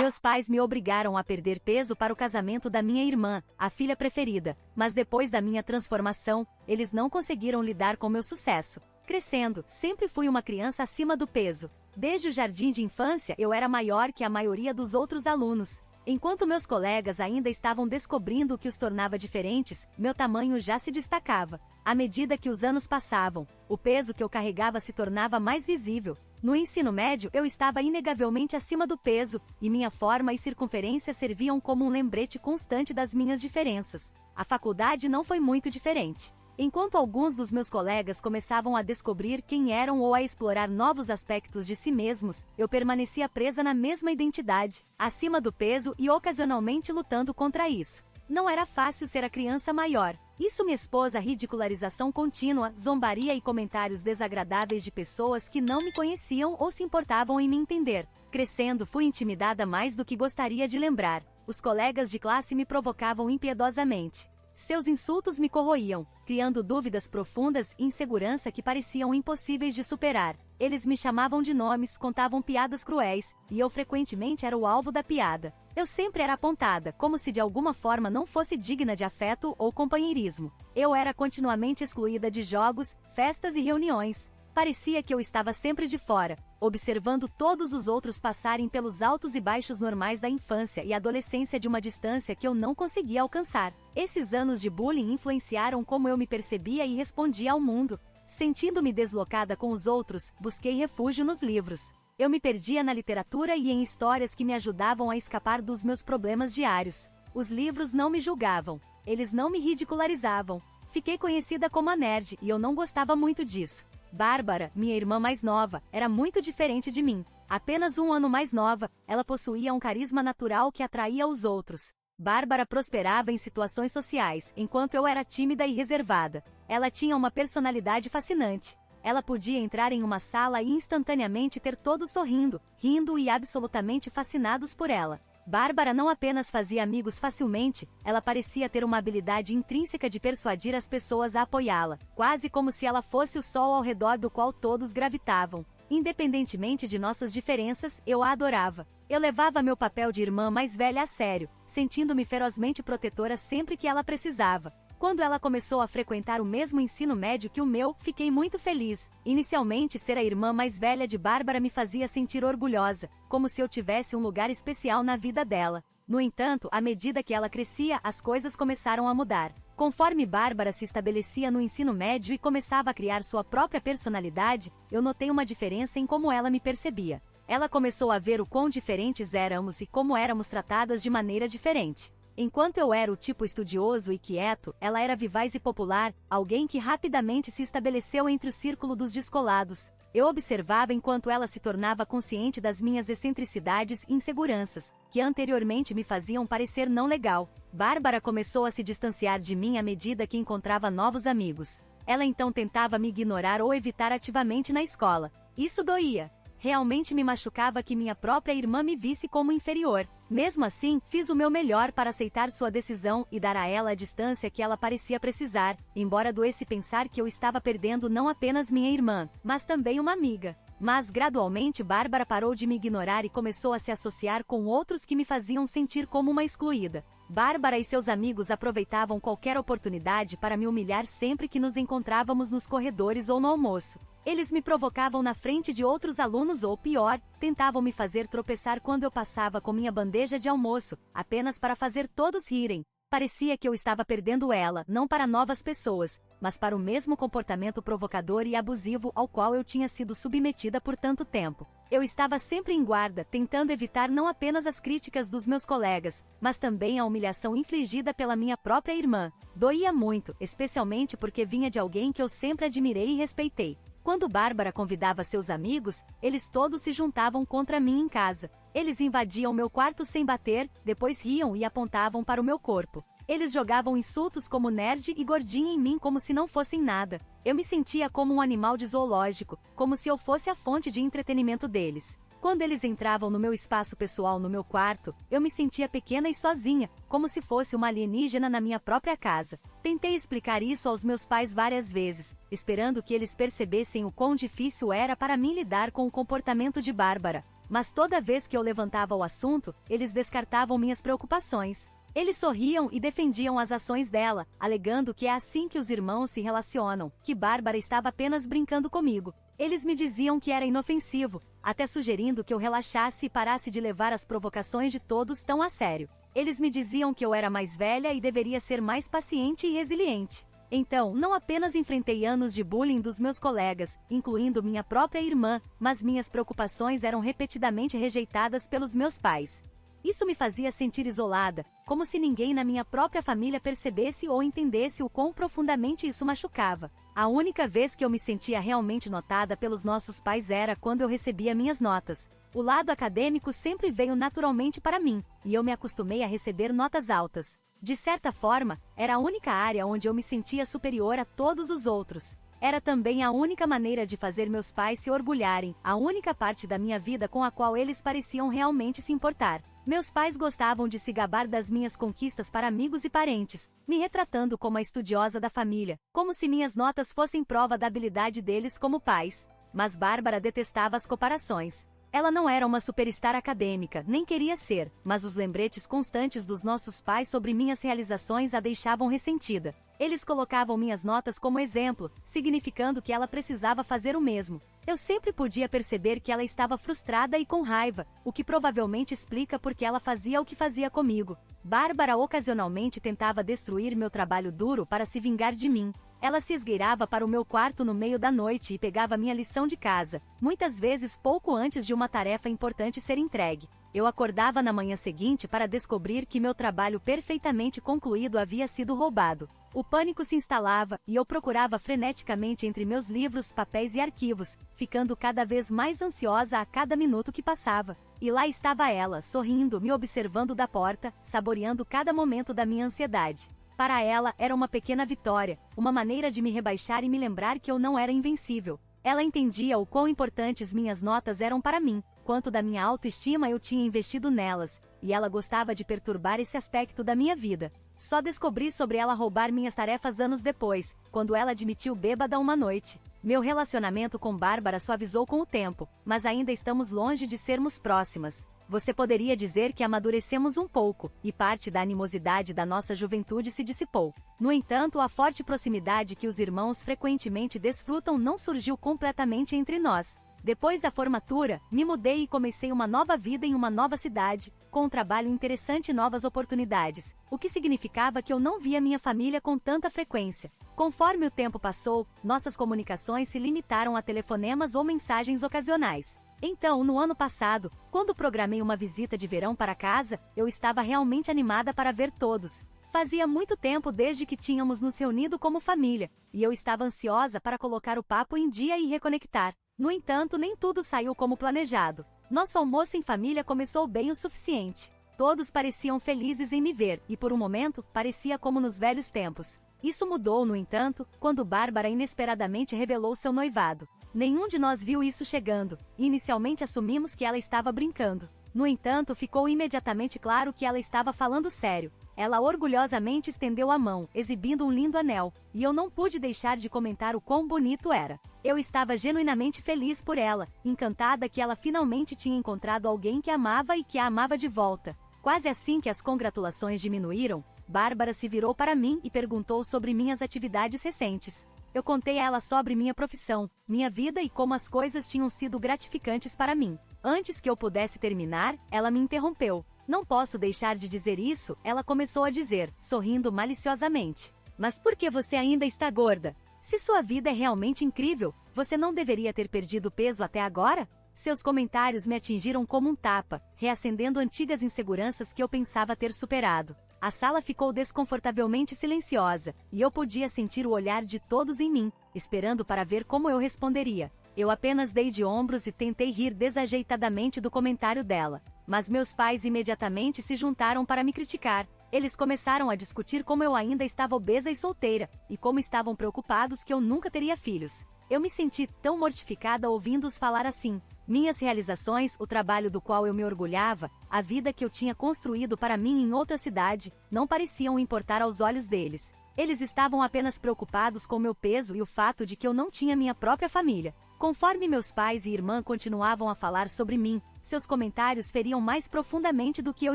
Meus pais me obrigaram a perder peso para o casamento da minha irmã, a filha preferida, mas depois da minha transformação, eles não conseguiram lidar com meu sucesso. Crescendo, sempre fui uma criança acima do peso. Desde o jardim de infância, eu era maior que a maioria dos outros alunos. Enquanto meus colegas ainda estavam descobrindo o que os tornava diferentes, meu tamanho já se destacava. À medida que os anos passavam, o peso que eu carregava se tornava mais visível. No ensino médio, eu estava inegavelmente acima do peso, e minha forma e circunferência serviam como um lembrete constante das minhas diferenças. A faculdade não foi muito diferente. Enquanto alguns dos meus colegas começavam a descobrir quem eram ou a explorar novos aspectos de si mesmos, eu permanecia presa na mesma identidade, acima do peso e ocasionalmente lutando contra isso. Não era fácil ser a criança maior. Isso me expôs à ridicularização contínua, zombaria e comentários desagradáveis de pessoas que não me conheciam ou se importavam em me entender. Crescendo, fui intimidada mais do que gostaria de lembrar. Os colegas de classe me provocavam impiedosamente. Seus insultos me corroíam, criando dúvidas profundas e insegurança que pareciam impossíveis de superar. Eles me chamavam de nomes, contavam piadas cruéis, e eu frequentemente era o alvo da piada. Eu sempre era apontada, como se de alguma forma não fosse digna de afeto ou companheirismo. Eu era continuamente excluída de jogos, festas e reuniões. Parecia que eu estava sempre de fora, observando todos os outros passarem pelos altos e baixos normais da infância e adolescência de uma distância que eu não conseguia alcançar. Esses anos de bullying influenciaram como eu me percebia e respondia ao mundo. Sentindo-me deslocada com os outros, busquei refúgio nos livros. Eu me perdia na literatura e em histórias que me ajudavam a escapar dos meus problemas diários. Os livros não me julgavam, eles não me ridicularizavam. Fiquei conhecida como a nerd e eu não gostava muito disso. Bárbara, minha irmã mais nova, era muito diferente de mim. Apenas um ano mais nova, ela possuía um carisma natural que atraía os outros. Bárbara prosperava em situações sociais, enquanto eu era tímida e reservada. Ela tinha uma personalidade fascinante. Ela podia entrar em uma sala e instantaneamente ter todos sorrindo, rindo e absolutamente fascinados por ela. Bárbara não apenas fazia amigos facilmente, ela parecia ter uma habilidade intrínseca de persuadir as pessoas a apoiá-la, quase como se ela fosse o sol ao redor do qual todos gravitavam. Independentemente de nossas diferenças, eu a adorava. Eu levava meu papel de irmã mais velha a sério, sentindo-me ferozmente protetora sempre que ela precisava. Quando ela começou a frequentar o mesmo ensino médio que o meu, fiquei muito feliz. Inicialmente, ser a irmã mais velha de Bárbara me fazia sentir orgulhosa, como se eu tivesse um lugar especial na vida dela. No entanto, à medida que ela crescia, as coisas começaram a mudar. Conforme Bárbara se estabelecia no ensino médio e começava a criar sua própria personalidade, eu notei uma diferença em como ela me percebia. Ela começou a ver o quão diferentes éramos e como éramos tratadas de maneira diferente. Enquanto eu era o tipo estudioso e quieto, ela era vivaz e popular, alguém que rapidamente se estabeleceu entre o círculo dos descolados. Eu observava enquanto ela se tornava consciente das minhas excentricidades e inseguranças, que anteriormente me faziam parecer não legal. Bárbara começou a se distanciar de mim à medida que encontrava novos amigos. Ela então tentava me ignorar ou evitar ativamente na escola. Isso doía. Realmente me machucava que minha própria irmã me visse como inferior. Mesmo assim, fiz o meu melhor para aceitar sua decisão e dar a ela a distância que ela parecia precisar, embora doesse pensar que eu estava perdendo não apenas minha irmã, mas também uma amiga. Mas gradualmente Bárbara parou de me ignorar e começou a se associar com outros que me faziam sentir como uma excluída. Bárbara e seus amigos aproveitavam qualquer oportunidade para me humilhar sempre que nos encontrávamos nos corredores ou no almoço. Eles me provocavam na frente de outros alunos ou, pior, tentavam me fazer tropeçar quando eu passava com minha bandeja de almoço, apenas para fazer todos rirem. Parecia que eu estava perdendo ela, não para novas pessoas, mas para o mesmo comportamento provocador e abusivo ao qual eu tinha sido submetida por tanto tempo. Eu estava sempre em guarda, tentando evitar não apenas as críticas dos meus colegas, mas também a humilhação infligida pela minha própria irmã. Doía muito, especialmente porque vinha de alguém que eu sempre admirei e respeitei. Quando Bárbara convidava seus amigos, eles todos se juntavam contra mim em casa. Eles invadiam meu quarto sem bater, depois riam e apontavam para o meu corpo. Eles jogavam insultos como nerd e gordinha em mim como se não fossem nada. Eu me sentia como um animal de zoológico, como se eu fosse a fonte de entretenimento deles. Quando eles entravam no meu espaço pessoal no meu quarto, eu me sentia pequena e sozinha, como se fosse uma alienígena na minha própria casa. Tentei explicar isso aos meus pais várias vezes, esperando que eles percebessem o quão difícil era para mim lidar com o comportamento de Bárbara. Mas toda vez que eu levantava o assunto, eles descartavam minhas preocupações. Eles sorriam e defendiam as ações dela, alegando que é assim que os irmãos se relacionam, que Bárbara estava apenas brincando comigo. Eles me diziam que era inofensivo, até sugerindo que eu relaxasse e parasse de levar as provocações de todos tão a sério. Eles me diziam que eu era mais velha e deveria ser mais paciente e resiliente. Então, não apenas enfrentei anos de bullying dos meus colegas, incluindo minha própria irmã, mas minhas preocupações eram repetidamente rejeitadas pelos meus pais. Isso me fazia sentir isolada, como se ninguém na minha própria família percebesse ou entendesse o quão profundamente isso machucava. A única vez que eu me sentia realmente notada pelos nossos pais era quando eu recebia minhas notas. O lado acadêmico sempre veio naturalmente para mim, e eu me acostumei a receber notas altas. De certa forma, era a única área onde eu me sentia superior a todos os outros. Era também a única maneira de fazer meus pais se orgulharem, a única parte da minha vida com a qual eles pareciam realmente se importar. Meus pais gostavam de se gabar das minhas conquistas para amigos e parentes, me retratando como a estudiosa da família, como se minhas notas fossem prova da habilidade deles como pais. Mas Bárbara detestava as comparações. Ela não era uma superstar acadêmica, nem queria ser, mas os lembretes constantes dos nossos pais sobre minhas realizações a deixavam ressentida. Eles colocavam minhas notas como exemplo, significando que ela precisava fazer o mesmo. Eu sempre podia perceber que ela estava frustrada e com raiva, o que provavelmente explica por que ela fazia o que fazia comigo. Bárbara ocasionalmente tentava destruir meu trabalho duro para se vingar de mim. Ela se esgueirava para o meu quarto no meio da noite e pegava minha lição de casa, muitas vezes pouco antes de uma tarefa importante ser entregue. Eu acordava na manhã seguinte para descobrir que meu trabalho perfeitamente concluído havia sido roubado. O pânico se instalava e eu procurava freneticamente entre meus livros, papéis e arquivos, ficando cada vez mais ansiosa a cada minuto que passava. E lá estava ela, sorrindo, me observando da porta, saboreando cada momento da minha ansiedade. Para ela, era uma pequena vitória, uma maneira de me rebaixar e me lembrar que eu não era invencível. Ela entendia o quão importantes minhas notas eram para mim, quanto da minha autoestima eu tinha investido nelas, e ela gostava de perturbar esse aspecto da minha vida. Só descobri sobre ela roubar minhas tarefas anos depois, quando ela admitiu bêbada uma noite. Meu relacionamento com Bárbara suavizou com o tempo, mas ainda estamos longe de sermos próximas. Você poderia dizer que amadurecemos um pouco, e parte da animosidade da nossa juventude se dissipou. No entanto, a forte proximidade que os irmãos frequentemente desfrutam não surgiu completamente entre nós. Depois da formatura, me mudei e comecei uma nova vida em uma nova cidade, com um trabalho interessante e novas oportunidades, o que significava que eu não via minha família com tanta frequência. Conforme o tempo passou, nossas comunicações se limitaram a telefonemas ou mensagens ocasionais. Então, no ano passado, quando programei uma visita de verão para casa, eu estava realmente animada para ver todos. Fazia muito tempo desde que tínhamos nos reunido como família, e eu estava ansiosa para colocar o papo em dia e reconectar. No entanto, nem tudo saiu como planejado. Nosso almoço em família começou bem o suficiente. Todos pareciam felizes em me ver, e por um momento, parecia como nos velhos tempos. Isso mudou, no entanto, quando Bárbara inesperadamente revelou seu noivado. Nenhum de nós viu isso chegando, e inicialmente assumimos que ela estava brincando. No entanto, ficou imediatamente claro que ela estava falando sério. Ela orgulhosamente estendeu a mão, exibindo um lindo anel, e eu não pude deixar de comentar o quão bonito era. Eu estava genuinamente feliz por ela, encantada que ela finalmente tinha encontrado alguém que amava e que a amava de volta. Quase assim que as congratulações diminuíram, Bárbara se virou para mim e perguntou sobre minhas atividades recentes. Eu contei a ela sobre minha profissão, minha vida e como as coisas tinham sido gratificantes para mim. Antes que eu pudesse terminar, ela me interrompeu. Não posso deixar de dizer isso, ela começou a dizer, sorrindo maliciosamente. Mas por que você ainda está gorda? Se sua vida é realmente incrível, você não deveria ter perdido peso até agora? Seus comentários me atingiram como um tapa, reacendendo antigas inseguranças que eu pensava ter superado. A sala ficou desconfortavelmente silenciosa, e eu podia sentir o olhar de todos em mim, esperando para ver como eu responderia. Eu apenas dei de ombros e tentei rir desajeitadamente do comentário dela. Mas meus pais imediatamente se juntaram para me criticar. Eles começaram a discutir como eu ainda estava obesa e solteira, e como estavam preocupados que eu nunca teria filhos. Eu me senti tão mortificada ouvindo-os falar assim. Minhas realizações, o trabalho do qual eu me orgulhava, a vida que eu tinha construído para mim em outra cidade, não pareciam importar aos olhos deles. Eles estavam apenas preocupados com meu peso e o fato de que eu não tinha minha própria família. Conforme meus pais e irmã continuavam a falar sobre mim, Seus comentários feriam mais profundamente do que eu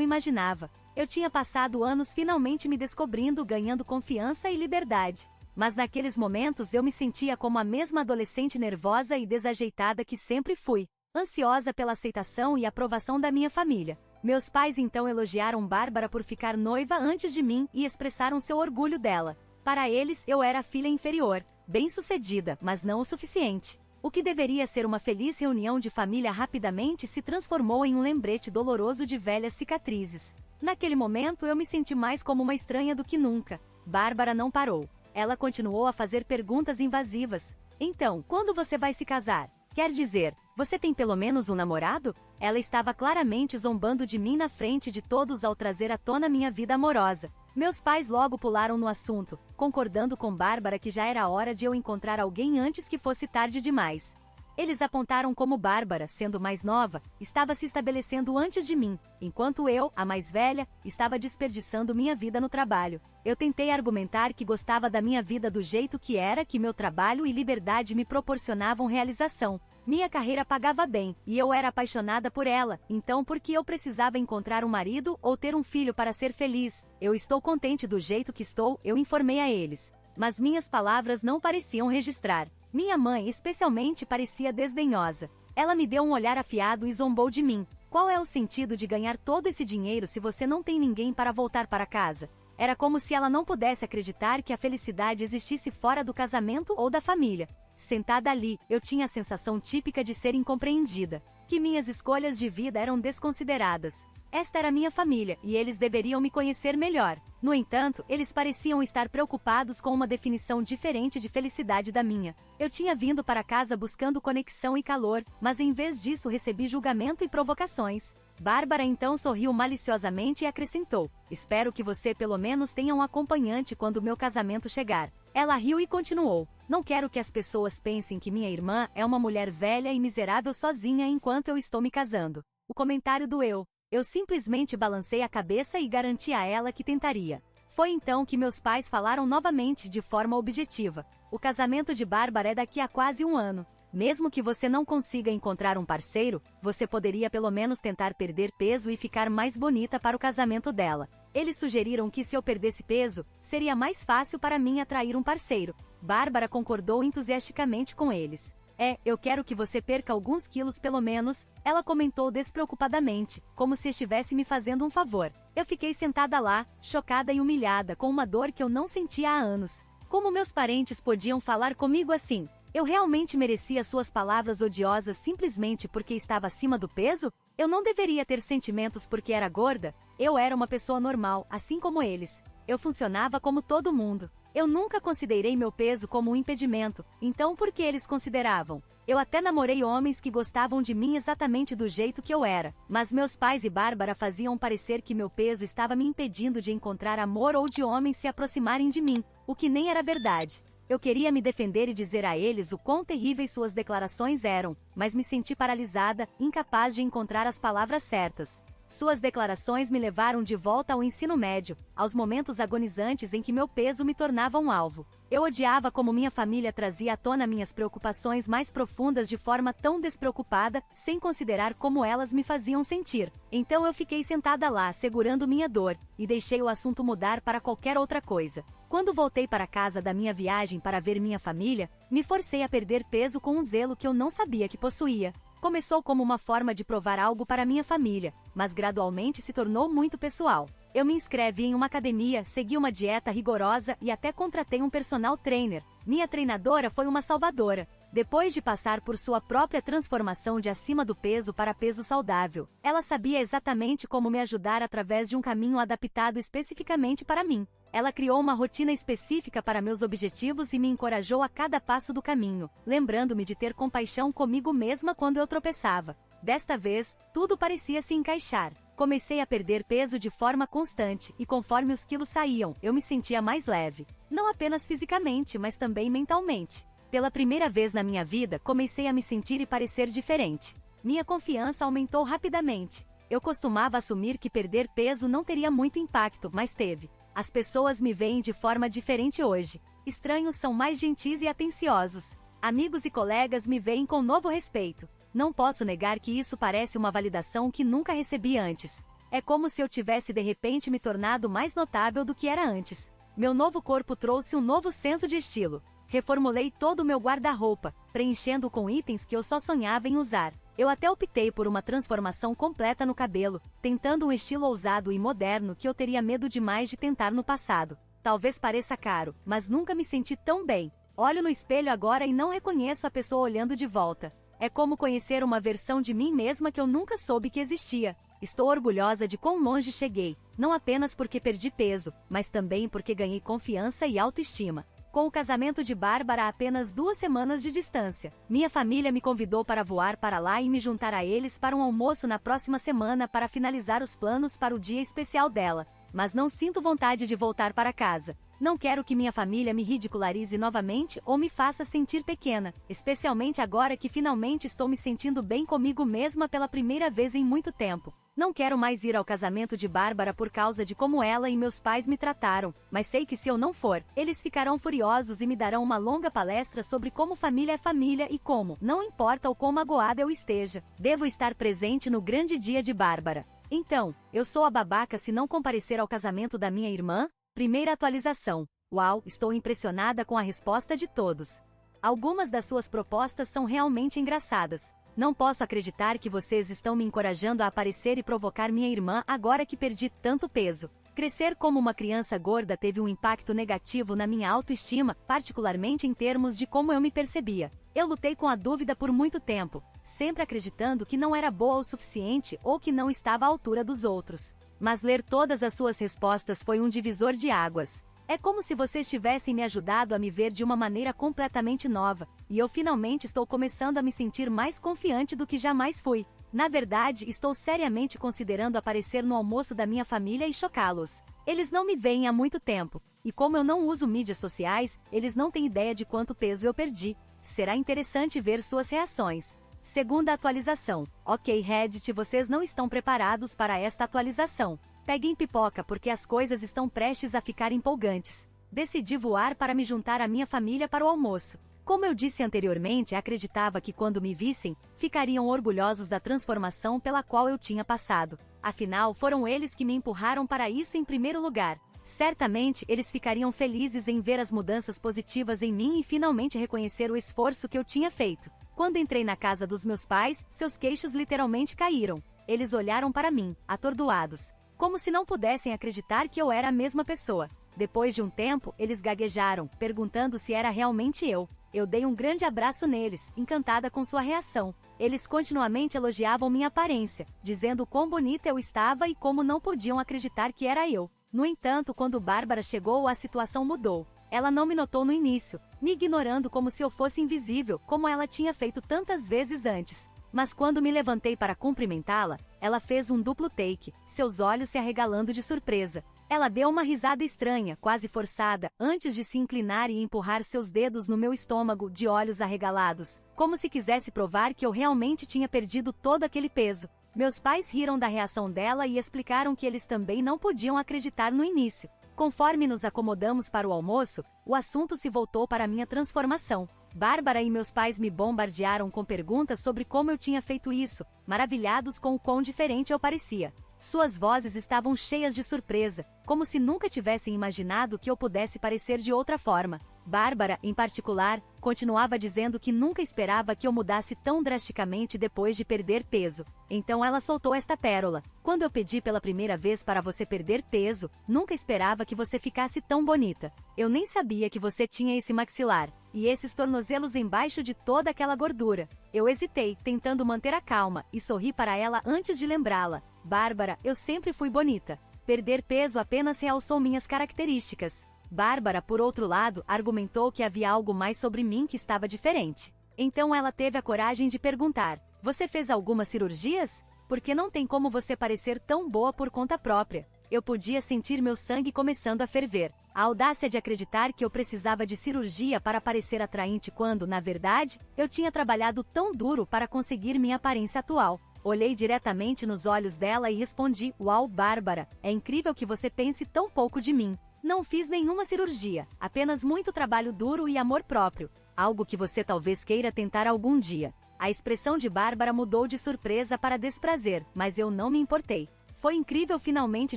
imaginava. Eu tinha passado anos finalmente me descobrindo, ganhando confiança e liberdade. Mas naqueles momentos eu me sentia como a mesma adolescente nervosa e desajeitada que sempre fui, ansiosa pela aceitação e aprovação da minha família. Meus pais então elogiaram Bárbara por ficar noiva antes de mim e expressaram seu orgulho dela. Para eles, eu era a filha inferior, bem-sucedida, mas não o suficiente. O que deveria ser uma feliz reunião de família rapidamente se transformou em um lembrete doloroso de velhas cicatrizes. Naquele momento eu me senti mais como uma estranha do que nunca. Bárbara não parou. Ela continuou a fazer perguntas invasivas. Então, quando você vai se casar? Quer dizer, você tem pelo menos um namorado? Ela estava claramente zombando de mim na frente de todos ao trazer à tona minha vida amorosa. Meus pais logo pularam no assunto, concordando com Bárbara que já era hora de eu encontrar alguém antes que fosse tarde demais. Eles apontaram como Bárbara, sendo mais nova, estava se estabelecendo antes de mim, enquanto eu, a mais velha, estava desperdiçando minha vida no trabalho. Eu tentei argumentar que gostava da minha vida do jeito que era, que meu trabalho e liberdade me proporcionavam realização. Minha carreira pagava bem, e eu era apaixonada por ela, então por que eu precisava encontrar um marido ou ter um filho para ser feliz? Eu estou contente do jeito que estou, eu informei a eles. Mas minhas palavras não pareciam registrar. Minha mãe, especialmente, parecia desdenhosa. Ela me deu um olhar afiado e zombou de mim. Qual é o sentido de ganhar todo esse dinheiro se você não tem ninguém para voltar para casa? Era como se ela não pudesse acreditar que a felicidade existisse fora do casamento ou da família. Sentada ali, eu tinha a sensação típica de ser incompreendida, que minhas escolhas de vida eram desconsideradas. Esta era minha família, e eles deveriam me conhecer melhor. No entanto, eles pareciam estar preocupados com uma definição diferente de felicidade da minha. Eu tinha vindo para casa buscando conexão e calor, mas em vez disso recebi julgamento e provocações. Bárbara então sorriu maliciosamente e acrescentou: espero que você pelo menos tenha um acompanhante quando meu casamento chegar. Ela riu e continuou: não quero que as pessoas pensem que minha irmã é uma mulher velha e miserável sozinha enquanto eu estou me casando. O comentário doeu. Eu simplesmente balancei a cabeça e garanti a ela que tentaria. Foi então que meus pais falaram novamente de forma objetiva: o casamento de Bárbara é daqui a quase um ano. Mesmo que você não consiga encontrar um parceiro, você poderia pelo menos tentar perder peso e ficar mais bonita para o casamento dela. Eles sugeriram que se eu perdesse peso, seria mais fácil para mim atrair um parceiro. Bárbara concordou entusiasticamente com eles. Eu quero que você perca alguns quilos pelo menos, ela comentou despreocupadamente, como se estivesse me fazendo um favor. Eu fiquei sentada lá, chocada e humilhada, com uma dor que eu não sentia há anos. Como meus parentes podiam falar comigo assim? Eu realmente merecia suas palavras odiosas simplesmente porque estava acima do peso? Eu não deveria ter sentimentos porque era gorda? Eu era uma pessoa normal, assim como eles. Eu funcionava como todo mundo. Eu nunca considerei meu peso como um impedimento, então por que eles consideravam? Eu até namorei homens que gostavam de mim exatamente do jeito que eu era, mas meus pais e Bárbara faziam parecer que meu peso estava me impedindo de encontrar amor ou de homens se aproximarem de mim, o que nem era verdade. Eu queria me defender e dizer a eles o quão terríveis suas declarações eram, mas me senti paralisada, incapaz de encontrar as palavras certas. Suas declarações me levaram de volta ao ensino médio, aos momentos agonizantes em que meu peso me tornava um alvo. Eu odiava como minha família trazia à tona minhas preocupações mais profundas de forma tão despreocupada, sem considerar como elas me faziam sentir. Então eu fiquei sentada lá, segurando minha dor, e deixei o assunto mudar para qualquer outra coisa. Quando voltei para casa da minha viagem para ver minha família, me forcei a perder peso com um zelo que eu não sabia que possuía. Começou como uma forma de provar algo para minha família, mas gradualmente se tornou muito pessoal. Eu me inscrevi em uma academia, segui uma dieta rigorosa e até contratei um personal trainer. Minha treinadora foi uma salvadora. Depois de passar por sua própria transformação de acima do peso para peso saudável, ela sabia exatamente como me ajudar através de um caminho adaptado especificamente para mim. Ela criou uma rotina específica para meus objetivos e me encorajou a cada passo do caminho, lembrando-me de ter compaixão comigo mesma quando eu tropeçava. Desta vez, tudo parecia se encaixar. Comecei a perder peso de forma constante, e conforme os quilos saíam, eu me sentia mais leve. Não apenas fisicamente, mas também mentalmente. Pela primeira vez na minha vida, comecei a me sentir e parecer diferente. Minha confiança aumentou rapidamente. Eu costumava assumir que perder peso não teria muito impacto, mas teve. As pessoas me veem de forma diferente hoje. Estranhos são mais gentis e atenciosos. Amigos e colegas me veem com novo respeito. Não posso negar que isso parece uma validação que nunca recebi antes. É como se eu tivesse de repente me tornado mais notável do que era antes. Meu novo corpo trouxe um novo senso de estilo. Reformulei todo o meu guarda-roupa, preenchendo com itens que eu só sonhava em usar. Eu até optei por uma transformação completa no cabelo, tentando um estilo ousado e moderno que eu teria medo demais de tentar no passado. Talvez pareça caro, mas nunca me senti tão bem. Olho no espelho agora e não reconheço a pessoa olhando de volta. É como conhecer uma versão de mim mesma que eu nunca soube que existia. Estou orgulhosa de quão longe cheguei, não apenas porque perdi peso, mas também porque ganhei confiança e autoestima. Com o casamento de Bárbara a apenas 2 semanas de distância, minha família me convidou para voar para lá e me juntar a eles para um almoço na próxima semana para finalizar os planos para o dia especial dela. Mas não sinto vontade de voltar para casa. Não quero que minha família me ridicularize novamente ou me faça sentir pequena, especialmente agora que finalmente estou me sentindo bem comigo mesma pela primeira vez em muito tempo. Não quero mais ir ao casamento de Bárbara por causa de como ela e meus pais me trataram, mas sei que se eu não for, eles ficarão furiosos e me darão uma longa palestra sobre como família é família e como, não importa o quão magoada eu esteja, devo estar presente no grande dia de Bárbara. Então, eu sou a babaca se não comparecer ao casamento da minha irmã? Primeira atualização. Uau, estou impressionada com a resposta de todos. Algumas das suas propostas são realmente engraçadas. Não posso acreditar que vocês estão me encorajando a aparecer e provocar minha irmã agora que perdi tanto peso. Crescer como uma criança gorda teve um impacto negativo na minha autoestima, particularmente em termos de como eu me percebia. Eu lutei com a dúvida por muito tempo, sempre acreditando que não era boa o suficiente ou que não estava à altura dos outros. Mas ler todas as suas respostas foi um divisor de águas. É como se vocês tivessem me ajudado a me ver de uma maneira completamente nova, e eu finalmente estou começando a me sentir mais confiante do que jamais fui. Na verdade, estou seriamente considerando aparecer no almoço da minha família e chocá-los. Eles não me veem há muito tempo, e como eu não uso mídias sociais, eles não têm ideia de quanto peso eu perdi. Será interessante ver suas reações. Segunda atualização. Ok, Reddit, vocês não estão preparados para esta atualização. Peguem pipoca porque as coisas estão prestes a ficar empolgantes. Decidi voar para me juntar à minha família para o almoço. Como eu disse anteriormente, acreditava que quando me vissem, ficariam orgulhosos da transformação pela qual eu tinha passado. Afinal, foram eles que me empurraram para isso em primeiro lugar. Certamente, eles ficariam felizes em ver as mudanças positivas em mim e finalmente reconhecer o esforço que eu tinha feito. Quando entrei na casa dos meus pais, seus queixos literalmente caíram. Eles olharam para mim, atordoados, como se não pudessem acreditar que eu era a mesma pessoa. Depois de um tempo, eles gaguejaram, perguntando se era realmente eu. Eu dei um grande abraço neles, encantada com sua reação. Eles continuamente elogiavam minha aparência, dizendo quão bonita eu estava e como não podiam acreditar que era eu. No entanto, quando Bárbara chegou, a situação mudou. Ela não me notou no início, me ignorando como se eu fosse invisível, como ela tinha feito tantas vezes antes. Mas quando me levantei para cumprimentá-la, ela fez um duplo take, seus olhos se arregalando de surpresa. Ela deu uma risada estranha, quase forçada, antes de se inclinar e empurrar seus dedos no meu estômago, de olhos arregalados, como se quisesse provar que eu realmente tinha perdido todo aquele peso. Meus pais riram da reação dela e explicaram que eles também não podiam acreditar no início. Conforme nos acomodamos para o almoço, o assunto se voltou para a minha transformação. Bárbara e meus pais me bombardearam com perguntas sobre como eu tinha feito isso, maravilhados com o quão diferente eu parecia. Suas vozes estavam cheias de surpresa, como se nunca tivessem imaginado que eu pudesse parecer de outra forma. Bárbara, em particular, continuava dizendo que nunca esperava que eu mudasse tão drasticamente depois de perder peso. Então ela soltou esta pérola. Quando eu pedi pela primeira vez para você perder peso, nunca esperava que você ficasse tão bonita. Eu nem sabia que você tinha esse maxilar, e esses tornozelos embaixo de toda aquela gordura. Eu hesitei, tentando manter a calma, e sorri para ela antes de lembrá-la. Bárbara, eu sempre fui bonita. Perder peso apenas realçou minhas características. Bárbara, por outro lado, argumentou que havia algo mais sobre mim que estava diferente. Então ela teve a coragem de perguntar: você fez algumas cirurgias? Porque não tem como você parecer tão boa por conta própria. Eu podia sentir meu sangue começando a ferver. A audácia de acreditar que eu precisava de cirurgia para parecer atraente quando, na verdade, eu tinha trabalhado tão duro para conseguir minha aparência atual. Olhei diretamente nos olhos dela e respondi: uau, Bárbara, é incrível que você pense tão pouco de mim. Não fiz nenhuma cirurgia, apenas muito trabalho duro e amor próprio. Algo que você talvez queira tentar algum dia. A expressão de Bárbara mudou de surpresa para desprazer, mas eu não me importei. Foi incrível finalmente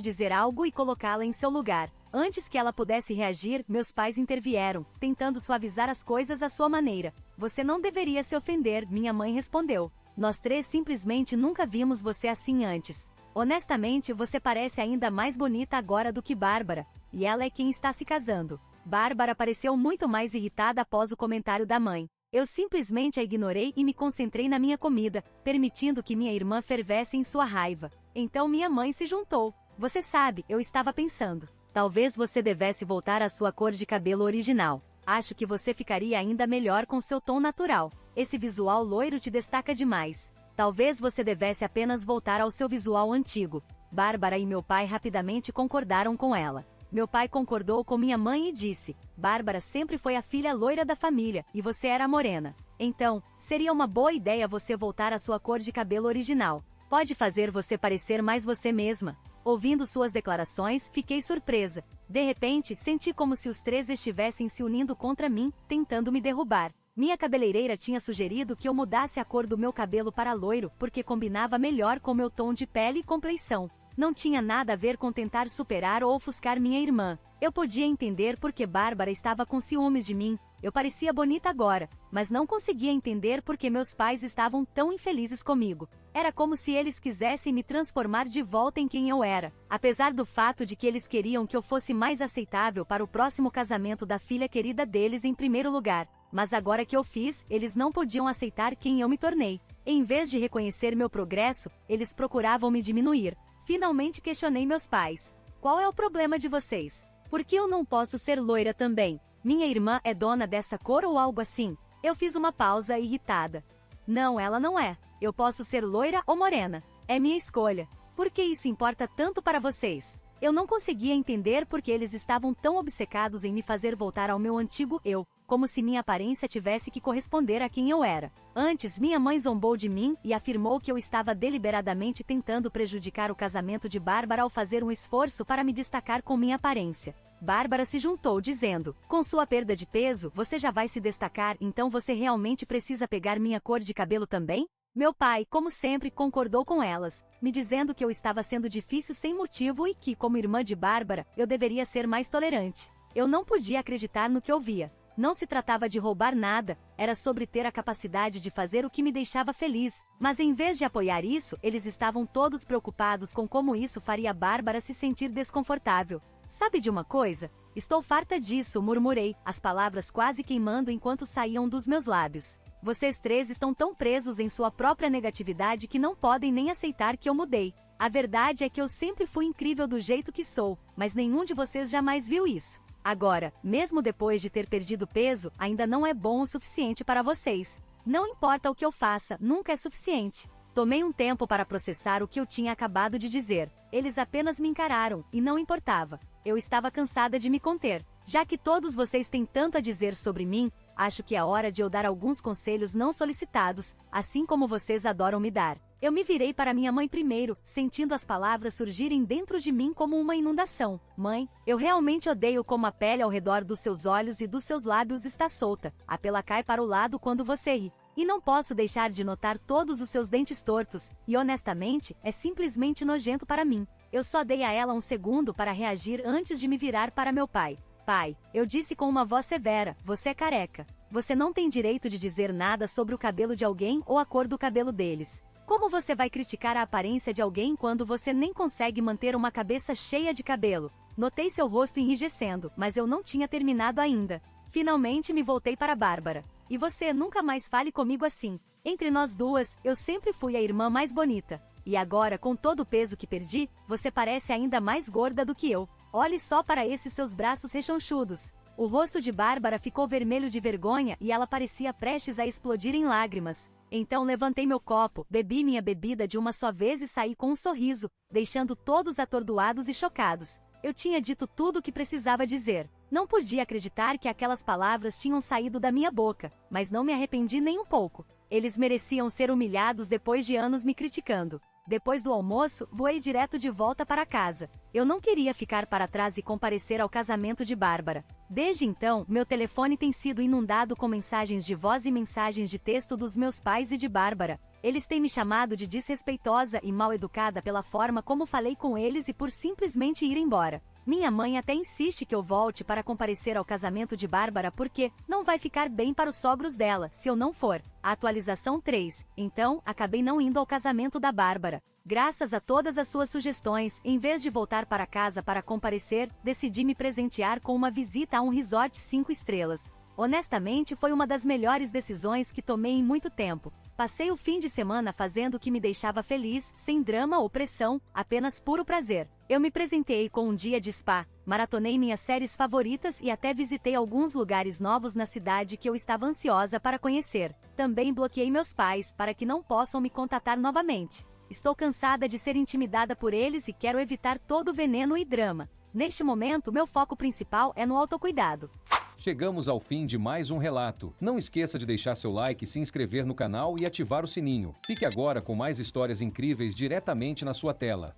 dizer algo e colocá-la em seu lugar. Antes que ela pudesse reagir, meus pais intervieram, tentando suavizar as coisas à sua maneira. Você não deveria se ofender, minha mãe respondeu. Nós três simplesmente nunca vimos você assim antes. Honestamente, você parece ainda mais bonita agora do que Bárbara, e ela é quem está se casando. Bárbara pareceu muito mais irritada após o comentário da mãe. Eu simplesmente a ignorei e me concentrei na minha comida, permitindo que minha irmã fervesse em sua raiva. Então minha mãe se juntou. Você sabe, eu estava pensando. Talvez você devesse voltar à sua cor de cabelo original. Acho que você ficaria ainda melhor com seu tom natural. Esse visual loiro te destaca demais. Talvez você devesse apenas voltar ao seu visual antigo. Bárbara e meu pai rapidamente concordaram com ela. Meu pai concordou com minha mãe e disse: Bárbara sempre foi a filha loira da família, e você era morena. Então, seria uma boa ideia você voltar à sua cor de cabelo original. Pode fazer você parecer mais você mesma. Ouvindo suas declarações, fiquei surpresa. De repente, senti como se os três estivessem se unindo contra mim, tentando me derrubar. Minha cabeleireira tinha sugerido que eu mudasse a cor do meu cabelo para loiro, porque combinava melhor com meu tom de pele e compleição. Não tinha nada a ver com tentar superar ou ofuscar minha irmã. Eu podia entender porque Bárbara estava com ciúmes de mim. Eu parecia bonita agora, mas não conseguia entender porque meus pais estavam tão infelizes comigo. Era como se eles quisessem me transformar de volta em quem eu era. Apesar do fato de que eles queriam que eu fosse mais aceitável para o próximo casamento da filha querida deles em primeiro lugar. Mas agora que eu fiz, eles não podiam aceitar quem eu me tornei. Em vez de reconhecer meu progresso, eles procuravam me diminuir. Finalmente questionei meus pais. Qual é o problema de vocês? Por que eu não posso ser loira também? Minha irmã é dona dessa cor ou algo assim? Eu fiz uma pausa irritada. Não, ela não é. Eu posso ser loira ou morena. É minha escolha. Por que isso importa tanto para vocês? Eu não conseguia entender porque eles estavam tão obcecados em me fazer voltar ao meu antigo eu, como se minha aparência tivesse que corresponder a quem eu era. Antes, minha mãe zombou de mim e afirmou que eu estava deliberadamente tentando prejudicar o casamento de Bárbara ao fazer um esforço para me destacar com minha aparência. Bárbara se juntou dizendo: com sua perda de peso, você já vai se destacar, então você realmente precisa pegar minha cor de cabelo também? Meu pai, como sempre, concordou com elas, me dizendo que eu estava sendo difícil sem motivo e que, como irmã de Bárbara, eu deveria ser mais tolerante. Eu não podia acreditar no que ouvia. Não se tratava de roubar nada, era sobre ter a capacidade de fazer o que me deixava feliz. Mas em vez de apoiar isso, eles estavam todos preocupados com como isso faria Bárbara se sentir desconfortável. Sabe de uma coisa? Estou farta disso, murmurei, as palavras quase queimando enquanto saíam dos meus lábios. Vocês três estão tão presos em sua própria negatividade que não podem nem aceitar que eu mudei. A verdade é que eu sempre fui incrível do jeito que sou, mas nenhum de vocês jamais viu isso. Agora, mesmo depois de ter perdido peso, ainda não é bom o suficiente para vocês. Não importa o que eu faça, nunca é suficiente. Tomei um tempo para processar o que eu tinha acabado de dizer. Eles apenas me encararam, e não importava. Eu estava cansada de me conter. Já que todos vocês têm tanto a dizer sobre mim, acho que é hora de eu dar alguns conselhos não solicitados, assim como vocês adoram me dar. Eu me virei para minha mãe primeiro, sentindo as palavras surgirem dentro de mim como uma inundação. Mãe, eu realmente odeio como a pele ao redor dos seus olhos e dos seus lábios está solta. A pela cai para o lado quando você ri. E não posso deixar de notar todos os seus dentes tortos, e honestamente, é simplesmente nojento para mim. Eu só dei a ela um segundo para reagir antes de me virar para meu pai. Pai, eu disse com uma voz severa, você é careca. Você não tem direito de dizer nada sobre o cabelo de alguém ou a cor do cabelo deles. Como você vai criticar a aparência de alguém quando você nem consegue manter uma cabeça cheia de cabelo? Notei seu rosto enrijecendo, mas eu não tinha terminado ainda. Finalmente me voltei para Bárbara. E você nunca mais fale comigo assim. Entre nós duas, eu sempre fui a irmã mais bonita. E agora, com todo o peso que perdi, você parece ainda mais gorda do que eu. Olhe só para esses seus braços rechonchudos. O rosto de Bárbara ficou vermelho de vergonha e ela parecia prestes a explodir em lágrimas. Então levantei meu copo, bebi minha bebida de uma só vez e saí com um sorriso, deixando todos atordoados e chocados. Eu tinha dito tudo o que precisava dizer. Não podia acreditar que aquelas palavras tinham saído da minha boca, mas não me arrependi nem um pouco. Eles mereciam ser humilhados depois de anos me criticando. Depois do almoço, voei direto de volta para casa. Eu não queria ficar para trás e comparecer ao casamento de Bárbara. Desde então, meu telefone tem sido inundado com mensagens de voz e mensagens de texto dos meus pais e de Bárbara. Eles têm me chamado de desrespeitosa e mal educada pela forma como falei com eles e por simplesmente ir embora. Minha mãe até insiste que eu volte para comparecer ao casamento de Bárbara porque não vai ficar bem para os sogros dela, se eu não for. Atualização 3. Então, acabei não indo ao casamento da Bárbara. Graças a todas as suas sugestões, em vez de voltar para casa para comparecer, decidi me presentear com uma visita a um resort 5 estrelas. Honestamente, foi uma das melhores decisões que tomei em muito tempo. Passei o fim de semana fazendo o que me deixava feliz, sem drama ou pressão, apenas puro prazer. Eu me presenteei com um dia de spa, maratonei minhas séries favoritas e até visitei alguns lugares novos na cidade que eu estava ansiosa para conhecer. Também bloqueei meus pais para que não possam me contatar novamente. Estou cansada de ser intimidada por eles e quero evitar todo o veneno e drama. Neste momento, meu foco principal é no autocuidado. Chegamos ao fim de mais um relato. Não esqueça de deixar seu like, se inscrever no canal e ativar o sininho. Fique agora com mais histórias incríveis diretamente na sua tela.